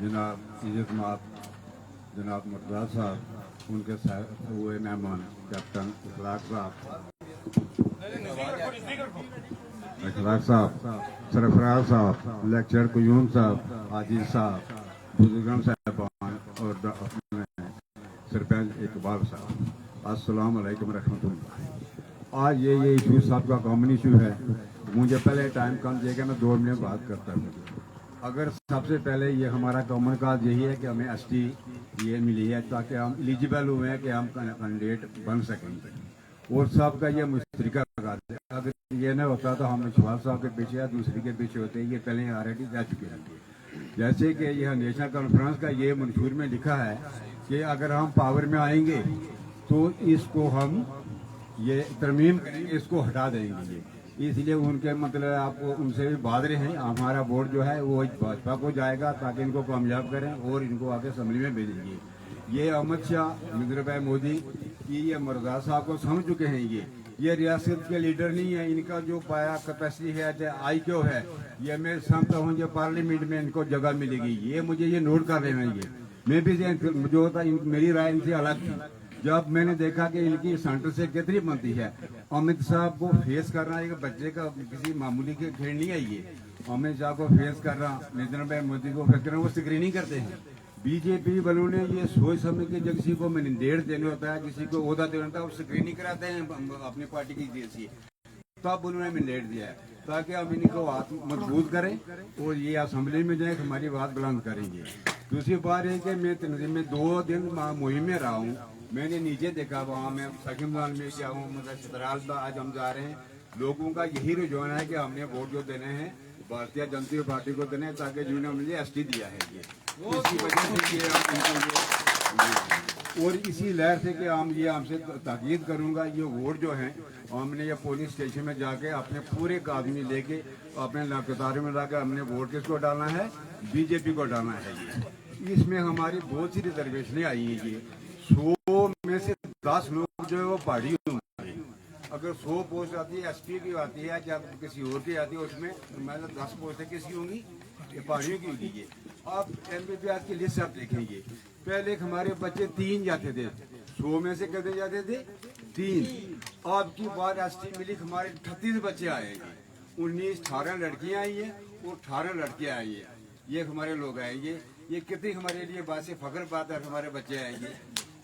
जनाब इज़्ज़तमाब जनाब मुर्तज़ा साहब, उनके साथ हुए मेहमान कैप्टन इखलाक साहब, सरफराज साहब, लेक्चर कुयूम साहब, आजिज साहब, बुजुर्गन साहबान और अपने सरपंच इकबाल साहब, अस्सलाम वालेकुम रहमतुल्लाह। आज ये इशू साहब का कॉमन इशू है। मुझे पहले टाइम कम देगा, मैं 2 मिनट बात करता हूँ। अगर सबसे पहले ये हमारा कॉमन काज यही है कि हमें एसटी ये मिली है ताकि हम एलिजिबल हुए हैं कि हम कैंडिडेट बन सकेंगे, और सबका ये मुश्तरका काज है। अगर ये नहीं होता तो हम शवाब साहब के पीछे या दूसरे के पीछे होते, ये पहले ऑलरेडी जा चुके हैं। जैसे कि यह नेशनल कॉन्फ्रेंस का ये मंशूर में लिखा है कि अगर हम पावर में आएंगे तो इसको हम ये तरमीम करेंगे, इसको हटा देंगे। इसलिए उनके मतलब आप उनसे भी बात रहे हैं। हमारा वोट जो है वो भाजपा को जाएगा ताकि इनको कामयाब करें और इनको आगे असम्बली में भेजेंगे। ये अमित शाह, नरेंद्र भाई मोदी की ये मुर्तज़ा साहब को समझ चुके हैं। ये रियासत के लीडर नहीं है। इनका जो पाया कैपेसिटी है, आई क्यू है, ये मैं समझता हूँ जो पार्लियामेंट में इनको जगह मिलेगी। ये मुझे ये नोट कर रहे हैं। मैं भी जो था मेरी राय इनसे अलग थी। जब मैंने देखा कि इनकी सेंटर से कितनी बनती है, अमित साहब को फेस करना एक बच्चे का किसी मामूली के खेल नहीं है। ये अमित शाह को फेस करना, नरेंद्र भाई मोदी को फेस करना, वो स्क्रीनिंग करते हैं। बीजेपी वालों ने ये सोच समझ के जब किसी को मैंडेट देना होता है, किसी को ओहदा देना होता है, वो स्क्रीनिंग कराते हैं अपनी पार्टी की जैसी, तब उन्होंने मैंडेट दिया है ताकि हम इनको हाथ मजबूत करें और ये असेंबली में जाए हमारी बात बुलंद करेंगे। दूसरी बात है कि मैं 2 दिन मुहिम में रहा हूँ। मैंने नीचे देखा, वहाँ मैं सकीमदान में क्या हूँ, मतलब सतराल आज हम जा रहे हैं। लोगों का यही रुझान है कि हमने वोट जो देने हैं भारतीय जनता पार्टी को देने हैं ताकि जिन्होंने मुझे एसटी दिया है। ये इसी वजह से ये और इसी लहर से कि हम ये हमसे ताकीद करूँगा, ये वोट जो है हमने ये पोलिंग स्टेशन में जाके अपने पूरे आदमी लेके अपने कतारों में लाकर हमने वोट किसको डालना है, बीजेपी को डालना है। ये इसमें हमारी बहुत सी रिजर्वेशनें आई हैं। ये 100 में से 10 लोग जो है वो पहाड़ी होंगे। अगर 100 पोस्ट आती है एसपी की आती है, जब किसी और की आती है उसमें मतलब 10 पोस्टें किसकी होंगी, ये पहाड़ियों की होगी। ये आप MBBS की लिस्ट आप देखेंगे, पहले हमारे बच्चे 3 जाते थे, 100 में से कितने जाते थे, 3। अब की बार एसटी मिली हमारे 38 बच्चे आएंगे, 18 लड़कियां आई है और 18 लड़के आए हैं। ये हमारे लोग आएंगे। ये कितनी हमारे लिए बात से फख्र बात है, हमारे बच्चे आएंगे।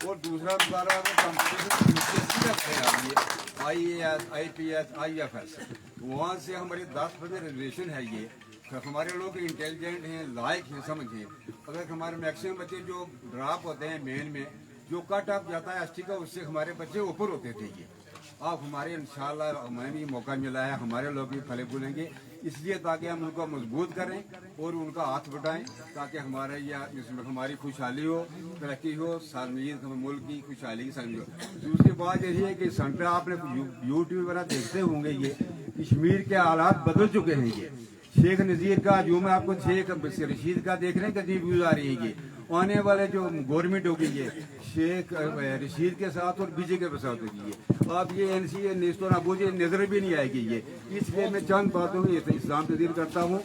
और दूसरा कंपटीशन IAS, IPS, IFS, वहाँ से हमारे 10% रिजर्वेशन है। ये हमारे लोग इंटेलिजेंट हैं, लायक हैं, समझे। अगर हमारे मैक्सिमम बच्चे जो ड्रॉप होते हैं मेन में, जो कट ऑफ जाता है एसटी का, उससे हमारे बच्चे ऊपर होते थे। ये अब हमारे इंशाल्लाह हमें भी मौका मिला है, हमारे लोग भी फले फूलेंगे, इसलिए ताकि हम उनको मजबूत करें और उनका हाथ बढ़ाएं ताकि हमारे इसमें हमारी खुशहाली हो, तरक्की हो, सालमीद मुल्क की खुशहाली की सालमी हो। दूसरी बात यही है कि सेंटर आपने यूट्यूब वगैरह देखते होंगे, ये कश्मीर के हालात बदल चुके हैं। ये शेख नज़ीर का जो मैं आपको शेख रशीद का देख रहे हैं कितनी व्यूज आ रही है। ये आने वाले जो गवर्नमेंट होगी ये शेख रशीद के साथ और बीजेपी के साथ होगी। ये अब ये NCA नेस्तो नाबूद नजर भी नहीं आएगी। ये इसलिए मैं चंद बातों में इस्लाम तस्दीर करता हूँ।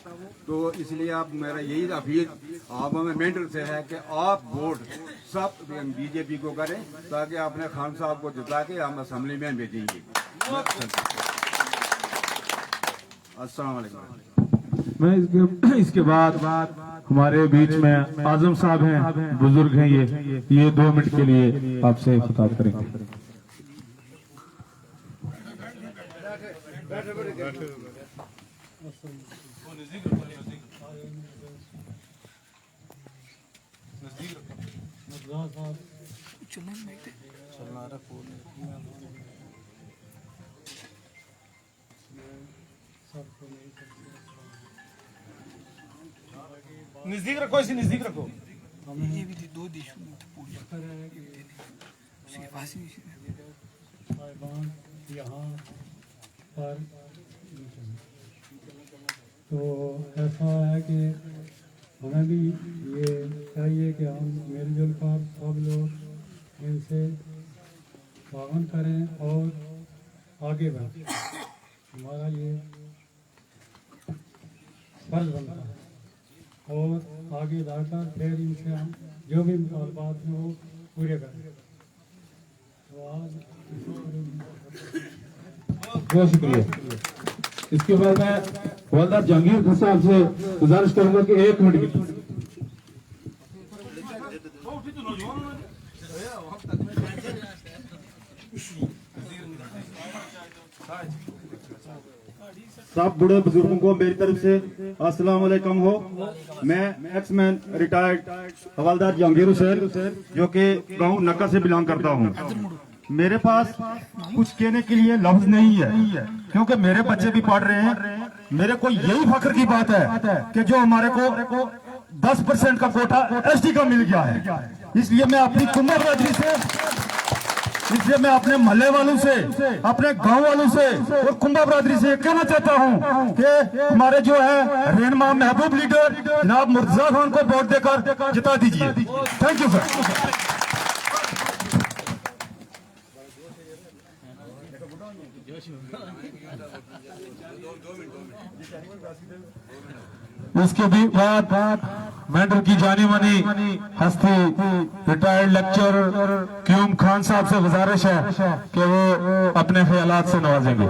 तो इसलिए आप मेरा यही अपील आप हमें मेंटर से है कि आप वोट सब बीजेपी को करें ताकि अपने खान साहब को जिता के हम असम्बली में भेजेंगे। अस्सलाम वालेकुम। मैं इसके बाद हमारे बीच में आजम साहब हैं, बुजुर्ग हैं। ये 2 मिनट के लिए आपसे खिताब करेंगे। नजदीक रखो, इसे नजदीक रखो। ये भी 2 देश यहाँ पर तो ऐसा है कि हमें भी ये चाहिए कि हम मिलजुल कर सब लोग इनसे तावन करें और आगे बढ़ें। हमारा ये फर्ज बनता है और आगे बढ़कर फिर इनसे हम जो भी मुतालबात हैं वो पूरे करें। तो आज बहुत शुक्रिया। इसके बाद मैं हवलदार जहांगीर खान साहब से गुजारिश करूंगा कि 1 मिनट के लिए सब बड़े बुजुर्गों को मेरी तरफ से अस्सलाम वालेकुम हो। मैं एक्समैन रिटायर्ड हवलदार जहांगीर हुसैन जो कि गांव नक्का से बिलोंग करता हूं। मेरे पास कुछ कहने के लिए लफ्ज नहीं है क्योंकि मेरे बच्चे भी पढ़ रहे हैं। मेरे को यही फख्र की बात है कि जो हमारे को 10% का कोटा एसटी का मिल गया है। इसलिए मैं अपनी कुंभा बरादरी से, इसलिए मैं अपने मोहल्ले वालों से, अपने गांव वालों से और कुंभा बरादरी से कहना चाहता हूं कि हमारे जो है रहनुमा महबूब लीडर जनाब मुर्तजा खान को वोट देकर जिता दीजिए। Thank you sir. इसके भी बाद मेंढर की जानी मानी हस्ती रिटायर्ड लेक्चरर क्यूम खान साहब से गुजारिश है कि वो अपने ख्यालात से नवाजेंगे।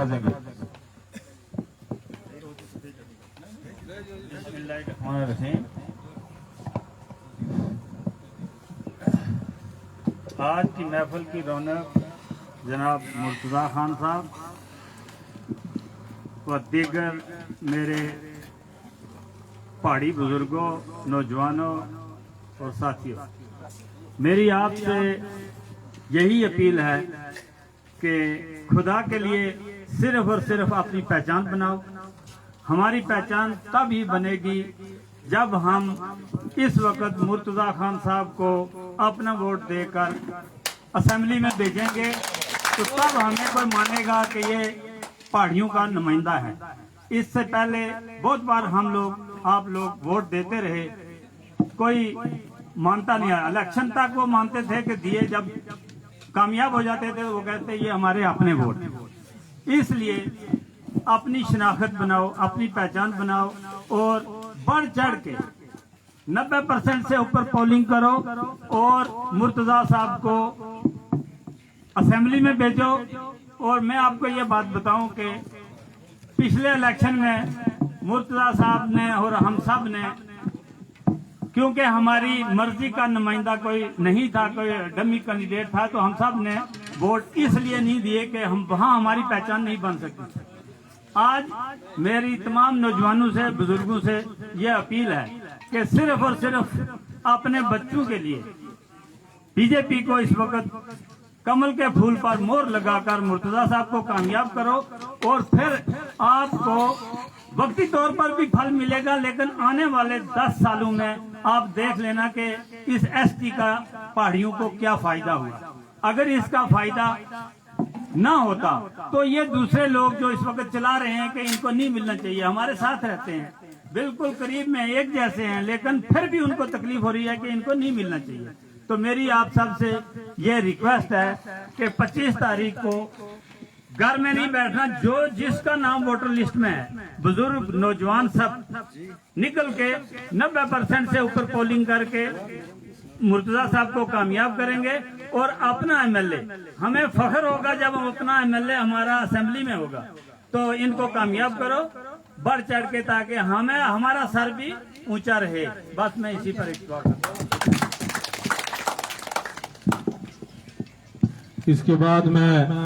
आज की महफिल की रौनक जनाब मुर्तजा खान साहब व दीगर मेरे पहाड़ी बुजुर्गों, नौजवानों और साथियों, मेरी आपसे यही अपील है कि खुदा के लिए सिर्फ और सिर्फ अपनी पहचान बनाओ। हमारी पहचान तब ही बनेगी जब हम इस वक्त मुर्तजा खान साहब को अपना वोट देकर असेंबली में भेजेंगे तो तब हमें कोई मानेगा कि ये पहाड़ियों का नुमाइंदा है। इससे पहले बहुत बार हम लोग, आप लोग वोट देते रहे, कोई मानता नहीं है। इलेक्शन तक वो मानते थे कि दिए, जब कामयाब हो जाते थे वो कहते ये हमारे अपने वोट। इसलिए अपनी शनाख्त बनाओ, अपनी पहचान बनाओ और बढ़ चढ़ के 90% से ऊपर पोलिंग करो और मुर्तजा साहब को असेंबली में भेजो। और मैं आपको ये बात बताऊं कि पिछले इलेक्शन में मुर्तजा साहब ने और हम सब ने, क्योंकि हमारी मर्जी का नुमाइंदा कोई नहीं था, कोई डमी कैंडिडेट था, तो हम सब ने वोट इसलिए नहीं दिए कि हम वहां हमारी पहचान नहीं बन सकती। आज मेरी तमाम नौजवानों से, बुजुर्गों से ये अपील है कि सिर्फ और सिर्फ अपने बच्चों के लिए बीजेपी को इस वक्त कमल के फूल पर मोहर लगाकर मुर्तजा साहब को कामयाब करो और फिर आपको वक्ती तौर पर भी फल मिलेगा, लेकिन आने वाले 10 सालों में आप देख लेना कि इस एसटी का पहाड़ियों को क्या फायदा हुआ। अगर इसका फायदा ना होता तो ये दूसरे लोग जो इस वक्त चला रहे हैं कि इनको नहीं मिलना चाहिए, हमारे साथ रहते हैं, बिल्कुल करीब में एक जैसे हैं, लेकिन फिर भी उनको तकलीफ हो रही है कि इनको नहीं मिलना चाहिए। तो मेरी आप सबसे ये रिक्वेस्ट है कि 25 तारीख को घर में नहीं बैठना, जो जिसका नाम वोटर लिस्ट में है, बुजुर्ग नौजवान सब निकल के 90% से ऊपर पोलिंग करके मुर्तजा साहब को कामयाब करेंगे और अपना एमएलए, हमें फख्र होगा जब अपना एमएलए हमारा असेंबली में होगा। तो इनको कामयाब करो बढ़ चढ़ के, ताकि हमें हमारा सर भी ऊंचा रहे। बस मैं इसी पर एक बात करता हूं। इसके बाद मैं